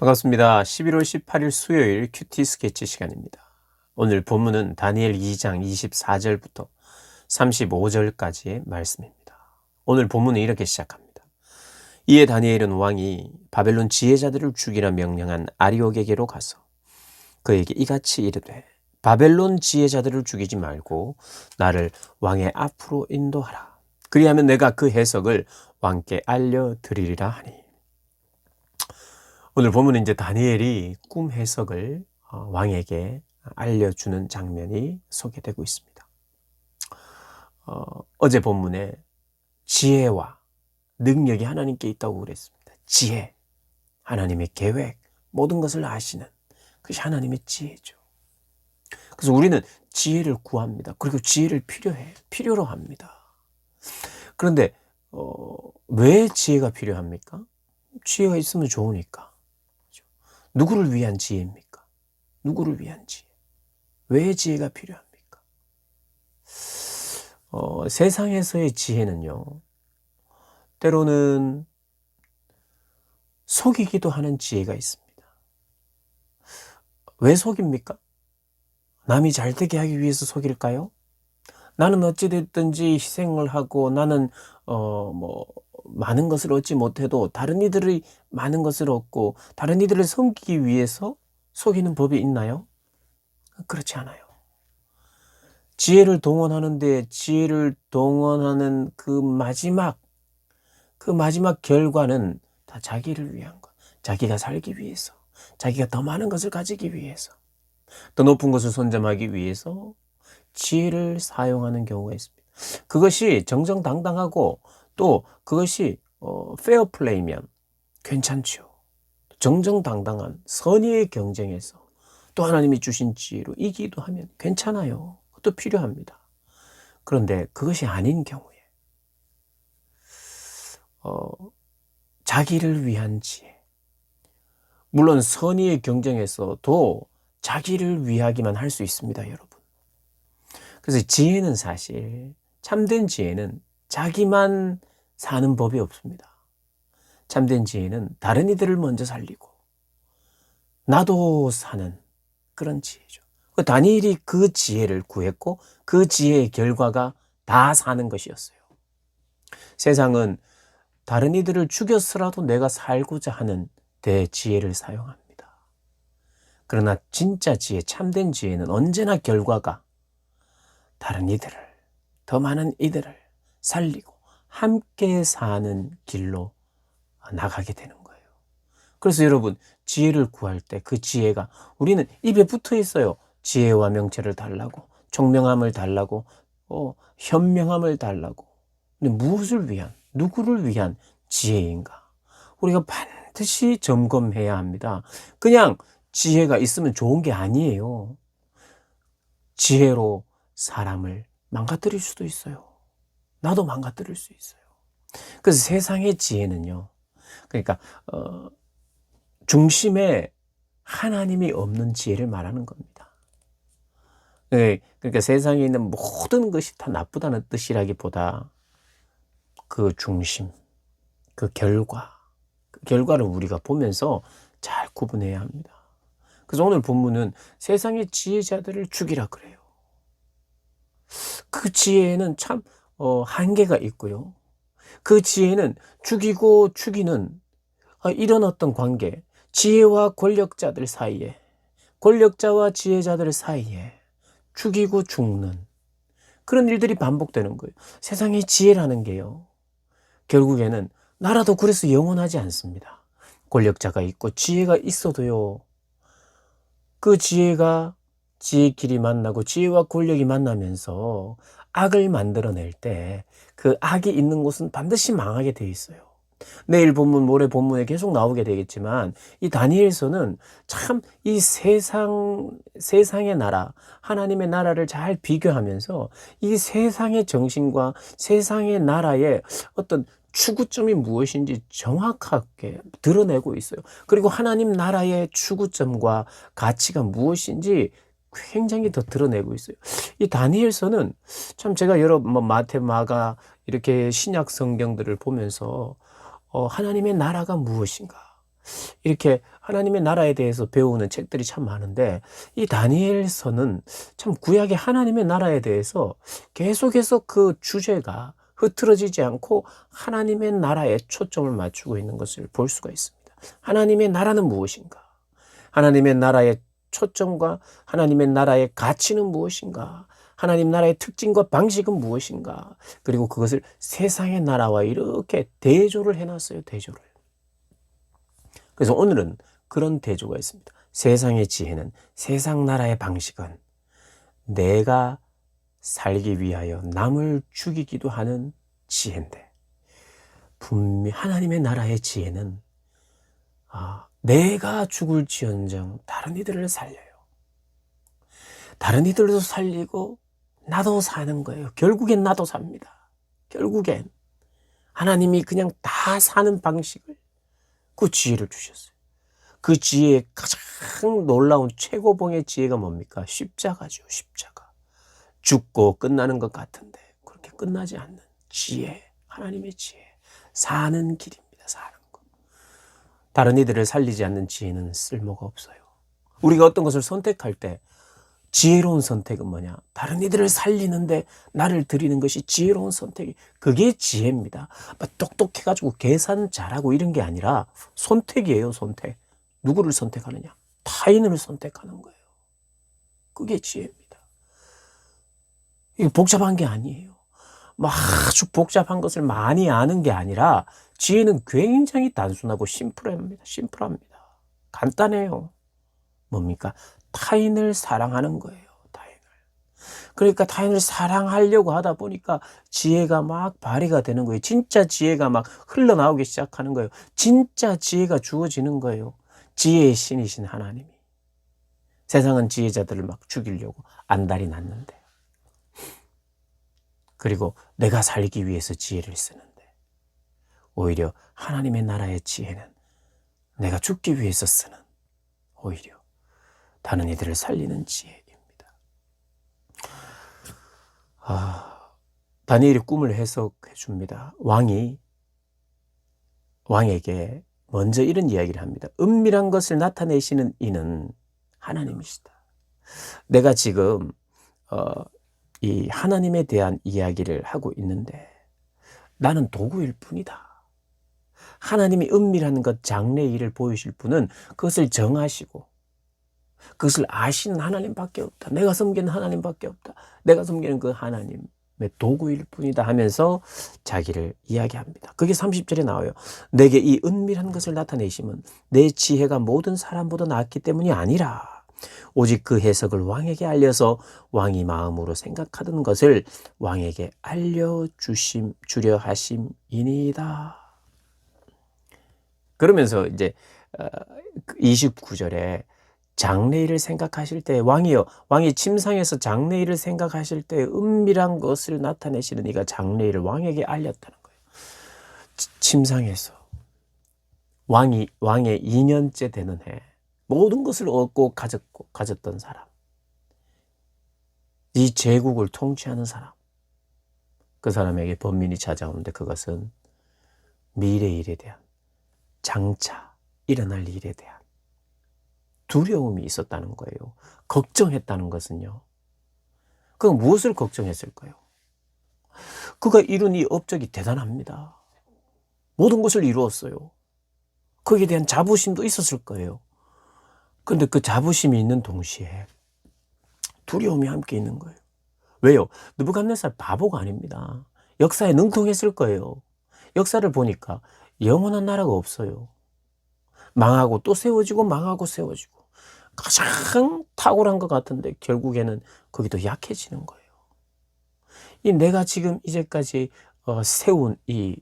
반갑습니다. 11월 18일 수요일 큐티 스케치 시간입니다. 오늘 본문은 다니엘 2장 24절부터 35절까지의 말씀입니다. 오늘 본문은 이렇게 시작합니다. 이에 다니엘은 왕이 바벨론 지혜자들을 죽이라 명령한 아리옥에게로 가서 그에게 이같이 이르되 바벨론 지혜자들을 죽이지 말고 나를 왕의 앞으로 인도하라. 그리하면 내가 그 해석을 왕께 알려드리리라 하니. 오늘 보면 이제 다니엘이 꿈 해석을 왕에게 알려주는 장면이 소개되고 있습니다. 어제 본문에 지혜와 능력이 하나님께 있다고 그랬습니다. 지혜, 하나님의 계획, 모든 것을 아시는 그것이 하나님의 지혜죠. 그래서 우리는 지혜를 구합니다. 그리고 지혜를 필요로 합니다. 그런데 왜 지혜가 필요합니까? 지혜가 있으면 좋으니까. 누구를 위한 지혜입니까? 누구를 위한 지혜? 왜 지혜가 필요합니까? 세상에서의 지혜는요, 때로는 속이기도 하는 지혜가 있습니다. 왜 속입니까? 남이 잘 되게 하기 위해서 속일까요? 나는 어찌됐든지 희생을 하고 나는 많은 것을 얻지 못해도 다른 이들이 많은 것을 얻고 다른 이들을 섬기기 위해서 속이는 법이 있나요? 그렇지 않아요. 지혜를 동원하는데 지혜를 동원하는 그 마지막 결과는 다 자기를 위한 것. 자기가 살기 위해서, 자기가 더 많은 것을 가지기 위해서, 더 높은 것을 선점하기 위해서 지혜를 사용하는 경우가 있습니다. 그것이 정정당당하고 또 그것이 페어플레이면 괜찮죠. 정정당당한 선의의 경쟁에서 또 하나님이 주신 지혜로 이기도 하면 괜찮아요. 그것도 필요합니다. 그런데 그것이 아닌 경우에 자기를 위한 지혜, 물론 선의의 경쟁에서도 자기를 위하기만 할 수 있습니다, 여러분. 그래서 지혜는 사실, 참된 지혜는 자기만 사는 법이 없습니다. 참된 지혜는 다른 이들을 먼저 살리고 나도 사는 그런 지혜죠. 다니엘이 그 지혜를 구했고 그 지혜의 결과가 다 사는 것이었어요. 세상은 다른 이들을 죽였으라도 내가 살고자 하는 대지혜를 사용합니다. 그러나 진짜 지혜, 참된 지혜는 언제나 결과가 다른 이들을, 더 많은 이들을 살리고 함께 사는 길로 나가게 되는 거예요. 그래서 여러분, 지혜를 구할 때 그 지혜가 우리는 입에 붙어 있어요. 지혜와 명철을 달라고, 총명함을 달라고, 현명함을 달라고. 근데 무엇을 위한, 누구를 위한 지혜인가? 우리가 반드시 점검해야 합니다. 그냥 지혜가 있으면 좋은 게 아니에요. 지혜로 사람을 망가뜨릴 수도 있어요. 나도 망가뜨릴 수 있어요. 그래서 세상의 지혜는요, 그러니까 중심에 하나님이 없는 지혜를 말하는 겁니다. 그러니까 세상에 있는 모든 것이 다 나쁘다는 뜻이라기보다 그 중심, 그 결과를 우리가 보면서 잘 구분해야 합니다. 그래서 오늘 본문은 세상의 지혜자들을 죽이라 그래요. 그 지혜에는 참 한계가 있고요. 그 지혜는 죽이고 죽이는 이런 어떤 관계, 지혜와 권력자들 사이에, 권력자와 지혜자들 사이에 죽이고 죽는 그런 일들이 반복되는 거예요. 세상의 지혜라는 게요, 결국에는 나라도 그래서 영원하지 않습니다. 권력자가 있고 지혜가 있어도요, 그 지혜가 지혜끼리 만나고 지혜와 권력이 만나면서 악을 만들어낼 때 그 악이 있는 곳은 반드시 망하게 돼 있어요. 내일 본문, 모레 본문에 계속 나오게 되겠지만 이 다니엘서는 참 이 세상의 나라, 하나님의 나라를 잘 비교하면서 이 세상의 정신과 세상의 나라의 어떤 추구점이 무엇인지 정확하게 드러내고 있어요. 그리고 하나님 나라의 추구점과 가치가 무엇인지 굉장히 더 드러내고 있어요. 이 다니엘서는 참 제가 여러 마태, 마가 이렇게 신약 성경들을 보면서 하나님의 나라가 무엇인가, 이렇게 하나님의 나라에 대해서 배우는 책들이 참 많은데 이 다니엘서는 참 구약의 하나님의 나라에 대해서 계속해서 그 주제가 흐트러지지 않고 하나님의 나라에 초점을 맞추고 있는 것을 볼 수가 있습니다. 하나님의 나라는 무엇인가? 하나님의 나라의 초점과 하나님의 나라의 가치는 무엇인가? 하나님 나라의 특징과 방식은 무엇인가? 그리고 그것을 세상의 나라와 이렇게 대조를 해놨어요. 대조를. 그래서 오늘은 그런 대조가 있습니다. 세상의 지혜는, 세상 나라의 방식은 내가 살기 위하여 남을 죽이기도 하는 지혜인데, 분명히 하나님의 나라의 지혜는 내가 죽을지언정 다른 이들을 살려요. 다른 이들도 살리고 나도 사는 거예요. 결국엔 나도 삽니다. 결국엔 하나님이 그냥 다 사는 방식을, 그 지혜를 주셨어요. 그 지혜의 가장 놀라운 최고봉의 지혜가 뭡니까? 십자가죠. 십자가. 죽고 끝나는 것 같은데 그렇게 끝나지 않는 지혜, 하나님의 지혜. 사는 길입니다. 사는 것. 다른 이들을 살리지 않는 지혜는 쓸모가 없어요. 우리가 어떤 것을 선택할 때 지혜로운 선택은 뭐냐? 다른 이들을 살리는데 나를 드리는 것이 지혜로운 선택이, 그게 지혜입니다. 똑똑해가지고 계산 잘하고 이런 게 아니라 선택이에요. 선택. 누구를 선택하느냐? 타인을 선택하는 거예요. 그게 지혜입니다. 이게 복잡한 게 아니에요. 아주 복잡한 것을 많이 아는 게 아니라 지혜는 굉장히 단순하고 심플합니다. 심플합니다. 간단해요. 뭡니까? 타인을 사랑하는 거예요. 타인을. 그러니까 타인을 사랑하려고 하다 보니까 지혜가 막 발휘가 되는 거예요. 진짜 지혜가 막 흘러나오기 시작하는 거예요. 진짜 지혜가 주어지는 거예요. 지혜의 신이신 하나님이. 세상은 지혜자들을 막 죽이려고 안달이 났는데, 그리고 내가 살기 위해서 지혜를 쓰는데, 오히려 하나님의 나라의 지혜는 내가 죽기 위해서 쓰는, 오히려 다른 이들을 살리는 지혜입니다. 다니엘이 꿈을 해석해 줍니다. 왕에게 먼저 이런 이야기를 합니다. 은밀한 것을 나타내시는 이는 하나님이시다. 내가 지금 이 하나님에 대한 이야기를 하고 있는데 나는 도구일 뿐이다. 하나님이 은밀한 것, 장래의 일을 보이실 분은 그것을 정하시고 그것을 아시는 하나님밖에 없다. 내가 섬기는 하나님밖에 없다. 내가 섬기는 그 하나님의 도구일 뿐이다 하면서 자기를 이야기합니다. 그게 30절에 나와요. 내게 이 은밀한 것을 나타내심은 내 지혜가 모든 사람보다 낫기 때문이 아니라 오직 그 해석을 왕에게 알려서 왕이 마음으로 생각하던 것을 왕에게 주려 하심이니이다. 그러면서 이제 29절에 장래일을 생각하실 때 왕이 침상에서 장래일을 생각하실 때 은밀한 것을 나타내시는 이가 장래일을 왕에게 알렸다는 거예요. 침상에서 왕의 2년째 되는 해 모든 것을 얻고 가졌던 사람, 이 제국을 통치하는 사람, 그 사람에게 번민이 찾아오는데 그것은 미래의 일에 대한, 장차 일어날 일에 대한 두려움이 있었다는 거예요. 걱정했다는 것은요. 그가 무엇을 걱정했을까요? 그가 이룬 이 업적이 대단합니다. 모든 것을 이루었어요. 거기에 대한 자부심도 있었을 거예요. 그런데 그 자부심이 있는 동시에 두려움이 함께 있는 거예요. 왜요? 느부갓네살 바보가 아닙니다. 역사에 능통했을 거예요. 역사를 보니까 영원한 나라가 없어요. 망하고 또 세워지고 망하고 세워지고 가장 탁월한 것 같은데 결국에는 거기도 약해지는 거예요. 이 내가 지금 이제까지 세운 이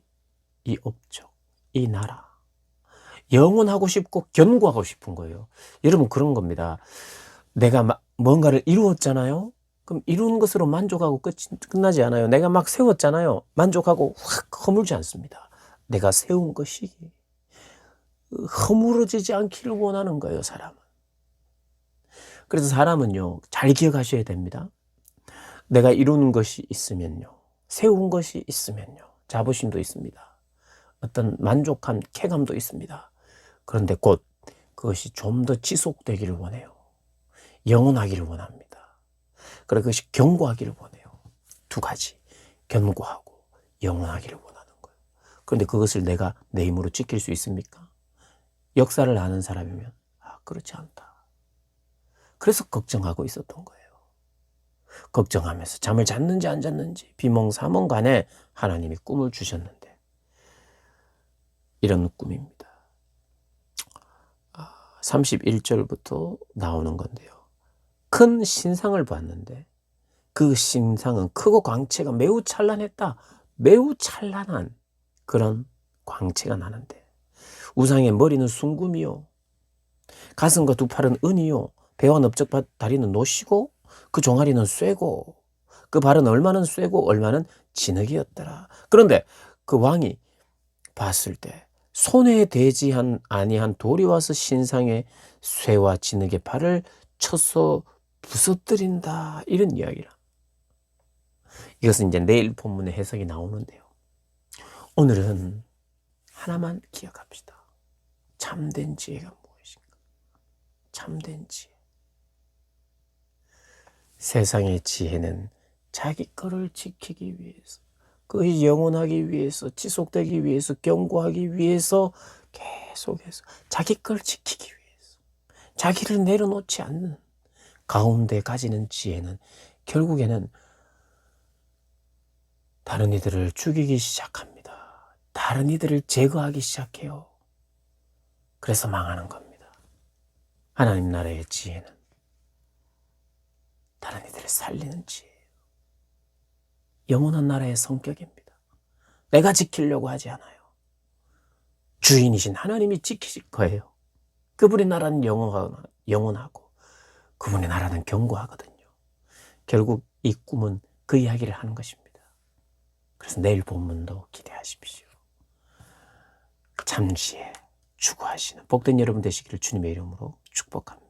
업적, 이 나라 영원하고 싶고 견고하고 싶은 거예요. 여러분 그런 겁니다. 내가 뭔가를 이루었잖아요. 그럼 이룬 것으로 만족하고 끝나지 않아요. 내가 막 세웠잖아요. 만족하고 확 허물지 않습니다. 내가 세운 것이 허물어지지 않기를 원하는 거예요, 사람은. 그래서 사람은요, 잘 기억하셔야 됩니다. 내가 이루는 것이 있으면요, 세운 것이 있으면요, 자부심도 있습니다. 어떤 만족한 쾌감도 있습니다. 그런데 곧 그것이 좀 더 지속되기를 원해요. 영원하기를 원합니다. 그래 그것이 견고하기를 원해요. 두 가지. 견고하고 영원하기를 원하는 거예요. 그런데 그것을 내가 내 힘으로 지킬 수 있습니까? 역사를 아는 사람이면 그렇지 않다. 그래서 걱정하고 있었던 거예요. 걱정하면서 잠을 잤는지 안 잤는지 비몽사몽 간에 하나님이 꿈을 주셨는데 이런 꿈입니다. 31절부터 나오는 건데요. 큰 신상을 봤는데 그 신상은 크고 광채가 매우 찬란했다. 매우 찬란한 그런 광채가 나는데 우상의 머리는 순금이요, 가슴과 두 팔은 은이요, 배와 넓적 다리는 노시고 그 종아리는 쇠고 그 발은 얼마는 쇠고 얼마는 진흙이었더라. 그런데 그 왕이 봤을 때 손에 대지 아니한 돌이 와서 신상의 쇠와 진흙의 발을 쳐서 부서뜨린다. 이런 이야기라. 이것은 이제 내일 본문의 해석이 나오는데요. 오늘은 하나만 기억합시다. 참된 지혜가 무엇인가? 참된 지혜. 세상의 지혜는 자기 거를 지키기 위해서, 그것이 영원하기 위해서, 지속되기 위해서, 견고하기 위해서 계속해서 자기 걸 지키기 위해서 자기를 내려놓지 않는 가운데 가지는 지혜는 결국에는 다른 이들을 죽이기 시작합니다. 다른 이들을 제거하기 시작해요. 그래서 망하는 겁니다. 하나님 나라의 지혜는 다른 이들을 살리는 지혜예요. 영원한 나라의 성격입니다. 내가 지키려고 하지 않아요. 주인이신 하나님이 지키실 거예요. 그분의 나라는 영원하고 그분의 나라는 견고하거든요. 결국 이 꿈은 그 이야기를 하는 것입니다. 그래서 내일 본문도 기대하십시오. 참지혜 추구하시는 복된 여러분 되시기를 주님의 이름으로 축복합니다.